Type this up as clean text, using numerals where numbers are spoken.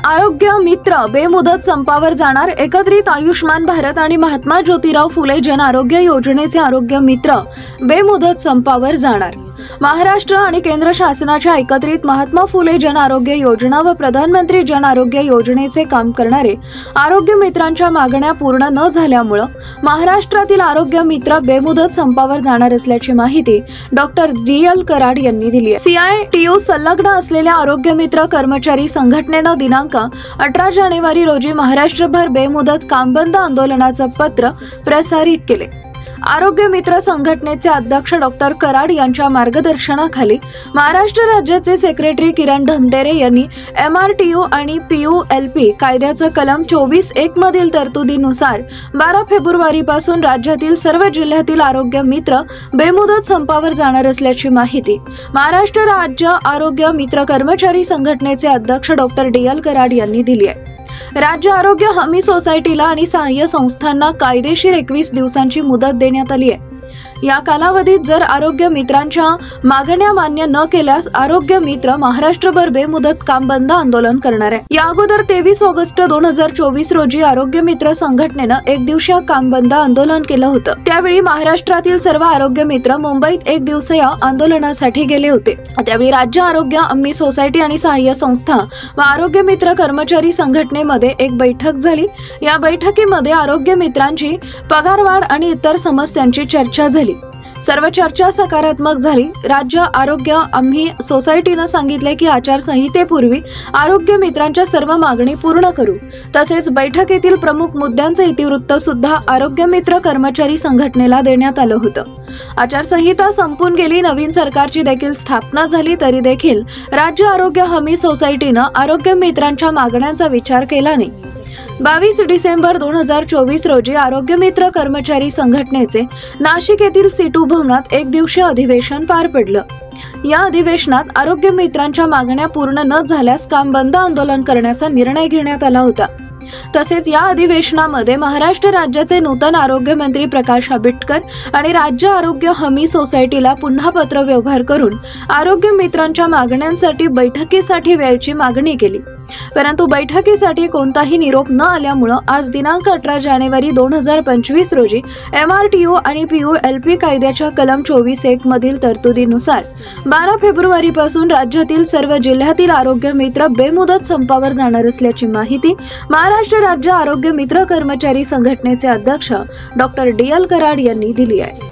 आरोग्य मित्र बेमुदत संपावर जाणार। एकत्रित आयुष्मान भारत आणि महात्मा ज्योतिराव फुले जन आरोग्य योजनेचे आरोग्य मित्र बेमुदत संपावर जाणार। महाराष्ट्र आणि केंद्र शासनाच्या एकत्रित महात्मा फुले जन आरोग्य योजना व प्रधानमंत्री जन आरोग्य योजनेचे काम करणारे आरोग्य मित्रांच्या मागण्या पूर्ण न झाल्यामुळे महाराष्ट्रातील आरोग्य मित्र बेमुदत संपावर जाणार असल्याची माहिती डॉक्टर DL कराड यांनी दिली आहे। CITU संलग्न असलेल्या आरोग्य मित्र कर्मचारी संघटनेने दिनांक 18 जानेवारी रोजी महाराष्ट्रभर बेमुदत काम बंद आंदोलनाचे पत्र प्रसारित केले। आरोग्य मित्र संघटनेचे अध्यक्ष डॉक्टर कराड यांच्या मार्गदर्शनाखाली महाराष्ट्र राज्याचे सेक्रेटरी किरण धमडेरे यांनी MRTU आणि PULP कायद्याचा कलम 24(1) मधील तरतुदीनुसार 12 फेब्रुवारी पासून राज्यातील सर्व जिल्ह्यातील आरोग्य मित्र बेमुदत संपावर जाणार असल्याची माहिती महाराष्ट्र राज्य आरोग्य मित्र कर्मचारी संघटनेचे अध्यक्ष डॉक्टर DL कराड यांनी दिली आहे। राज्य आरोग्य हमी सोसायटीला आणि सहाय्य संस्थांना कायदेशीर 21 दिवसांची मुदत देण्यात आली आहे। या कालावधीत जर आरोग्य मित्रांच्या मागण्या मान्य न केल्यास आरोग्य मित्र महाराष्ट्रभर बेमुदत काम बंद आंदोलन करणार आहे। या अगोदर 23 ऑगस्ट 2024 रोजी आरोग्य मित्र संघटनेनं एक दिवसीय काम बंद आंदोलन केलं होतं। त्यावेळी महाराष्ट्रातील सर्व आरोग्य मित्र मुंबईत एक दिवसीय आंदोलनासाठी गेले होते। त्यावेळी राज्य आरोग्य हमी सोसायटी आणि सहाय्य संस्था व आरोग्य मित्र कर्मचारी संघटनेमध्ये एक बैठक झाली। या बैठकीमध्ये आरोग्य मित्रांची पगारवाढ आणि इतर समस्यांची चर्चा झाली। सर्व चर्चा सकारात्मक झाली। राज्य आरोग्य हमी सोसायटीने सांगितले की आचारसंहितेपूर्वी आरोग्य मित्रांच्या सर्व मागणी पूर्ण करू। तसेच बैठकीतील प्रमुख मुद्द्यांचे इतिवृत्त सुद्धा आरोग्य मित्र कर्मचारी संघटनेला देण्यात आलं होतं। आचारसंहिता संपून गेली, नवीन सरकारची देखील स्थापना झाली तरी देखील राज्य आरोग्य हमी सोसायटीने आरोग्य मित्रांच्या मागण्यांचा विचार केला नाही। 22 डिसेंबर 2024 रोजी आरोग्य मित्र कर्मचारी संघटनेचे नाशिक येथील सीटू भवनात एक दिवसीय अधिवेशन पार पडलं। या अधिवेशनात आरोग्य मित्रांच्या मागण्या पूर्ण न झाल्यास काम बंद आंदोलन करण्याचा निर्णय घेण्यात आला होता। तसेच या अधिवेशनामध्ये महाराष्ट्र राज्याचे नूतन आरोग्य मंत्री प्रकाश आंबेडकर आणि राज्य आरोग्य हमी सोसायटीला पुन्हा पत्र व्यवहार करून आरोग्य मित्रांच्या मागण्यांसाठी बैठकीसाठी वेळची मागणी केली। परंतु बैठकीसाठी कोणताही निरोप न आल्यामुळे आज दिनांक 18 जानेवारी 2025 रोजी MRTU आणि PULP कायद्याच्या कलम 24(1) मधील तरतुदीनुसार 12 फेब्रुवारी पासून राज्यातील सर्व जिल्ह्यातील आरोग्य मित्र बेमुदत संपावर जाणार असल्याची माहिती महाराष्ट्र राज्य आरोग्य मित्र कर्मचारी संघटनेचे अध्यक्ष डॉक्टर DL कराड यांनी दिली आहे।